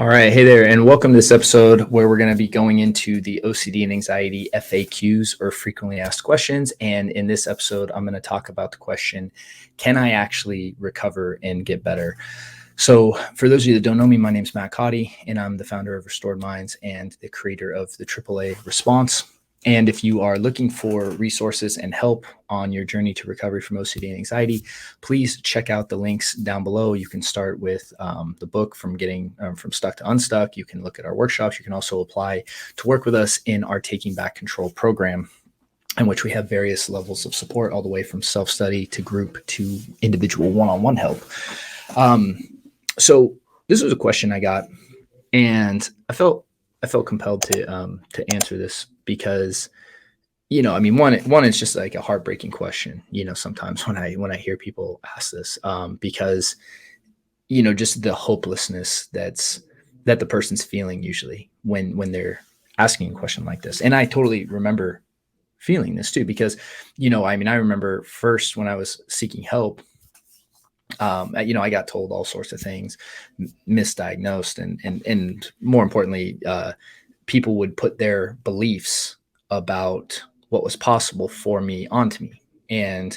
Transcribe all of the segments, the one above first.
All right. Hey there, and welcome to this episode where we're going to be going into the OCD and Anxiety FAQs, or frequently asked questions. And in this episode, I'm going to talk about the question, can I actually recover and get better? So for those of you that don't know me, my name is Matt Cotty, and I'm the founder of Restored Minds and the creator of the AAA Response. And if you are looking for resources and help on your journey to recovery from OCD and anxiety, please check out the links down below. You can start with the book from getting from stuck to unstuck. You can look at our workshops. You can also apply to work with us in our Taking Back Control program, in which we have various levels of support, all the way from self-study to group to individual one-on-one help. So this was a question I got, and I felt compelled to answer this because, one, it's just like a heartbreaking question, sometimes when I hear people ask this, because, just the hopelessness that the person's feeling usually when they're asking a question like this. And I totally remember feeling this too, because, I remember first when I was seeking help, I got told all sorts of things, misdiagnosed, and more importantly, people would put their beliefs about what was possible for me onto me. And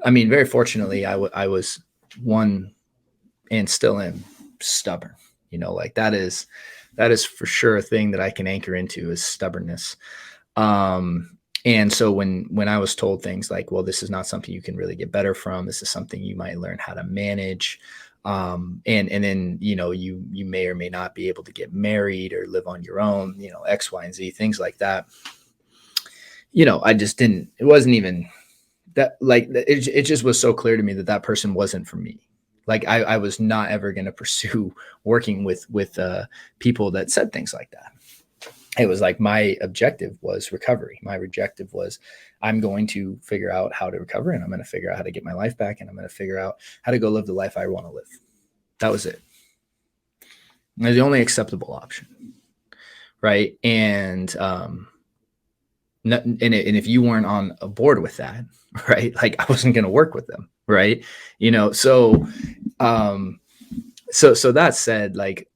very fortunately, I was one, and still am, stubborn. That is for sure a thing that I can anchor into, is stubbornness. And so when I was told things like, well, this is not something you can really get better from, this is something you might learn how to manage. And then, you may or may not be able to get married or live on your own, X, Y, and Z, things like that. I just didn't, it wasn't even that, like, it just was so clear to me that person wasn't for me. Like I was not ever going to pursue working with people that said things like that. It was like my objective was recovery. My objective was, I'm going to figure out how to recover, and I'm going to figure out how to get my life back, and I'm going to figure out how to go live the life I want to live. That was it. It was the only acceptable option, right? And if you weren't on board with that, right, like I wasn't going to work with them, right? So that said, like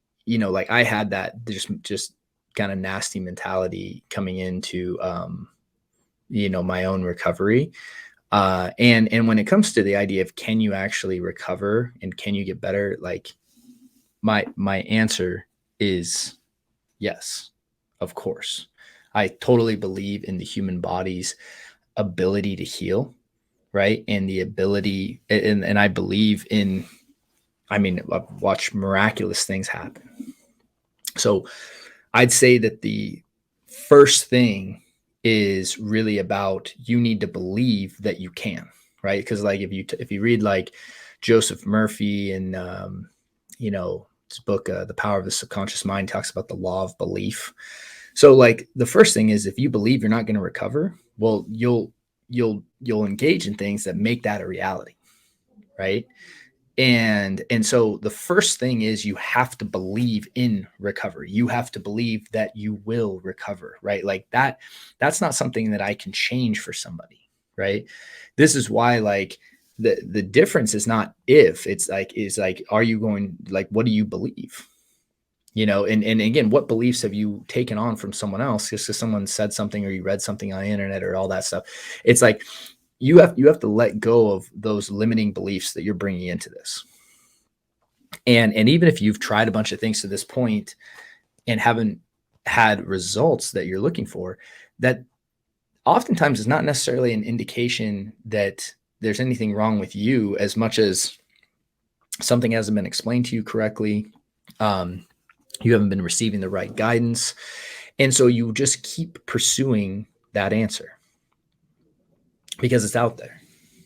I had that just kind of nasty mentality coming into my own recovery, and when it comes to the idea of, can you actually recover and can you get better, like my answer is yes, of course. I totally believe in the human body's ability to heal, right? And the ability, and I believe in, I've watched miraculous things happen. So I'd say that the first thing is really about, you need to believe that you can, right? Because like if you read like Joseph Murphy and his book, The Power of the Subconscious Mind, talks about the law of belief. So like the first thing is, if you believe you're not going to recover, well, you'll engage in things that make that a reality, right? And so the first thing is, you have to believe in recovery. You have to believe that you will recover, right? Like that's not something that I can change for somebody, right? This is why, like, the difference is not if, it's like, are you going, like, what do you believe? And again, what beliefs have you taken on from someone else, just because someone said something or you read something on the internet or all that stuff? It's like, you have to let go of those limiting beliefs that you're bringing into this. And even if you've tried a bunch of things to this point and haven't had results that you're looking for, that oftentimes is not necessarily an indication that there's anything wrong with you, as much as something hasn't been explained to you correctly. You haven't been receiving the right guidance. And so you just keep pursuing that answer because it's out there,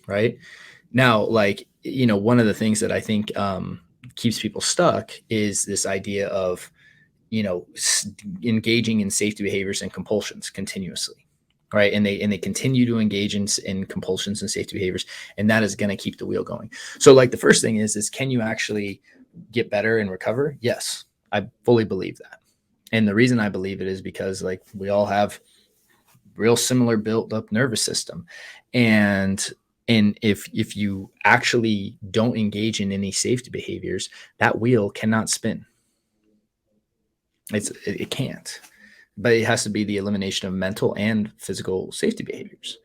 right? Now, like, one of the things that I think keeps people stuck is this idea of, engaging in safety behaviors and compulsions continuously, right? And they continue to engage in compulsions and safety behaviors, and that is going to keep the wheel going. So like the first thing is can you actually get better and recover? Yes, I fully believe that. And the reason I believe it is because, like, we all have real similar built up nervous system. And if you actually don't engage in any safety behaviors, that wheel cannot spin. It can't. But it has to be the elimination of mental and physical safety behaviors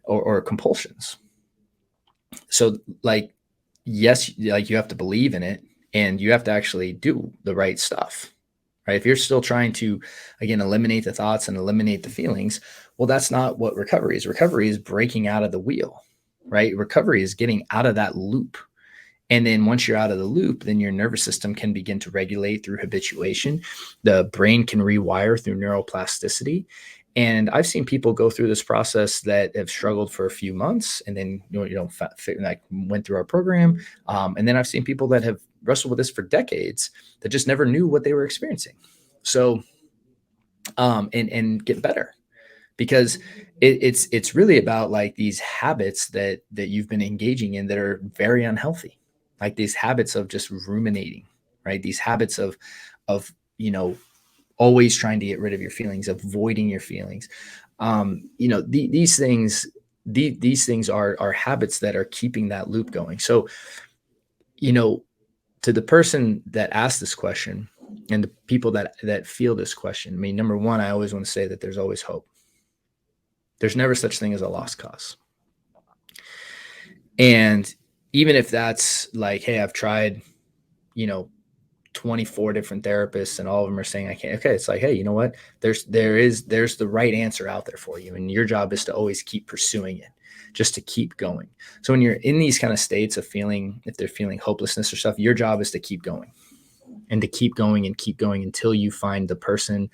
or compulsions. So like, yes, like you have to believe in it and you have to actually do the right stuff, right? If you're still trying to, again, eliminate the thoughts and eliminate the feelings, well, that's not what recovery is. Recovery is breaking out of the wheel, right? Recovery is getting out of that loop. And then once you're out of the loop, then your nervous system can begin to regulate through habituation. The brain can rewire through neuroplasticity. And I've seen people go through this process that have struggled for a few months and then, like went through our program. And then I've seen people that have wrestled with this for decades that just never knew what they were experiencing. So, and get better, because it's really about like these habits that you've been engaging in that are very unhealthy, like these habits of just ruminating, right? These habits of always trying to get rid of your feelings, avoiding your feelings. These things are habits that are keeping that loop going. So, to the person that asked this question and the people that feel this question, I mean, number one, I always want to say that there's always hope. There's never such thing as a lost cause. And even if that's like, hey, I've tried, 24 different therapists and all of them are saying I can't. Okay, it's like, hey, you know what? There's the right answer out there for you. And your job is to always keep pursuing it, just to keep going. So when you're in these kind of states of feeling, if they're feeling hopelessness or stuff, your job is to keep going and to keep going and keep going until you find the person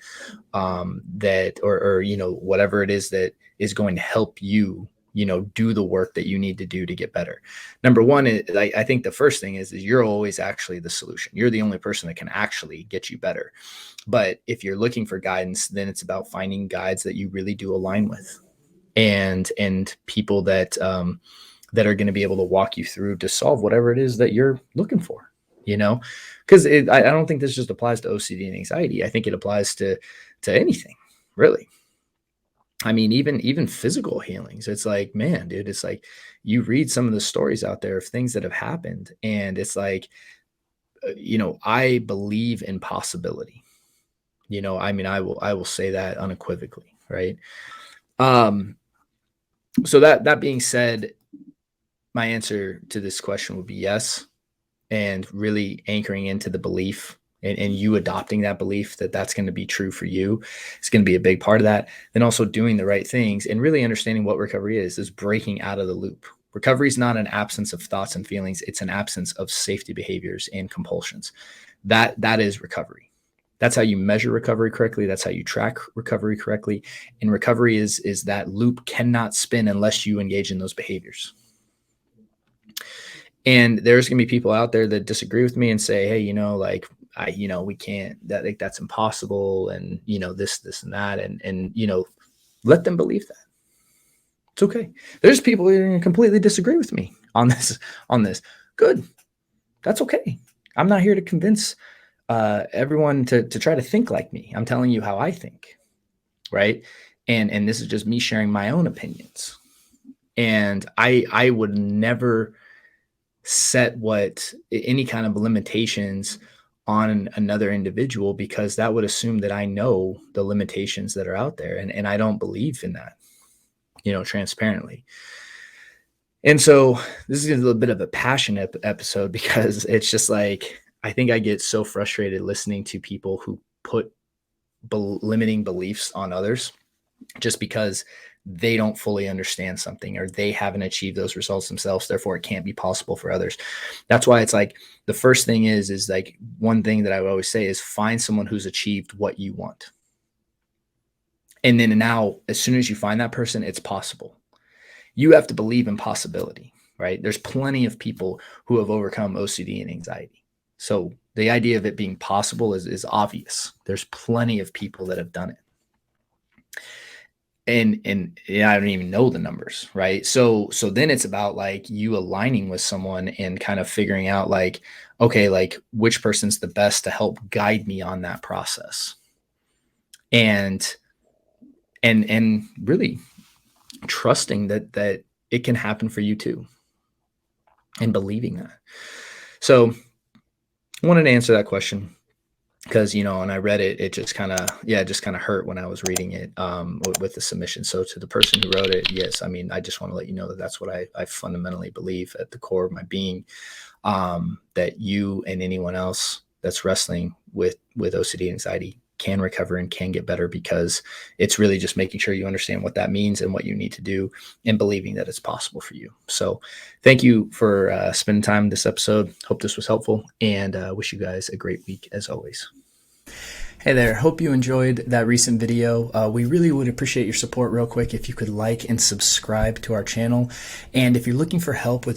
that or whatever it is that is going to help you do the work that you need to do to get better. Number one, I think the first thing is you're always actually the solution. You're the only person that can actually get you better. But if you're looking for guidance, then it's about finding guides that you really do align with, and people that that are going to be able to walk you through to solve whatever it is that you're looking for. Because I don't think this just applies to OCD and anxiety. I think it applies to anything, really. I mean, even physical healings. It's like, man, dude, it's like you read some of the stories out there of things that have happened, and it's like, I believe in possibility. I mean, I will say that unequivocally, right? So that being said, my answer to this question would be yes, and really anchoring into the belief and you adopting that belief that that's going to be true for you. It's going to be a big part of that. Then also doing the right things and really understanding what recovery is breaking out of the loop. Recovery is not an absence of thoughts and feelings. It's an absence of safety behaviors and compulsions. That is recovery. That's how you measure recovery correctly. That's how you track recovery correctly. And recovery is that loop cannot spin unless you engage in those behaviors. And there's going to be people out there that disagree with me and say, hey, we can't, that's impossible. And, this and that. And, let them believe that. It's okay. There's people who are going to completely disagree with me on this. Good. That's okay. I'm not here to convince everyone to try to think like me. I'm telling you how I think. Right. And this is just me sharing my own opinions. And I would never set any kind of limitations on another individual, because that would assume that I know the limitations that are out there. And I don't believe in that, transparently. And so this is a little bit of a passionate episode, because it's just like, I think I get so frustrated listening to people who put limiting beliefs on others just because they don't fully understand something or they haven't achieved those results themselves. Therefore, it can't be possible for others. That's why it's like the first thing is like, one thing that I would always say is find someone who's achieved what you want. And then now, as soon as you find that person, it's possible. You have to believe in possibility, right? There's plenty of people who have overcome OCD and anxiety. So the idea of it being possible is obvious. There's plenty of people that have done it. And yeah, I don't even know the numbers, right? So then it's about like you aligning with someone and kind of figuring out like, okay, like which person's the best to help guide me on that process. And really trusting that it can happen for you too, and believing that. So I wanted to answer that question. because when I read it, it just kind of hurt when I was reading it with the submission. So to the person who wrote it, yes, I mean, I just want to let you know that that's what I fundamentally believe at the core of my being, that you and anyone else that's wrestling with OCD anxiety can recover and can get better, because it's really just making sure you understand what that means and what you need to do, and believing that it's possible for you. So thank you for spending time in this episode. Hope this was helpful, and wish you guys a great week as always. Hey there, hope you enjoyed that recent video. We really would appreciate your support real quick if you could like and subscribe to our channel. And if you're looking for help with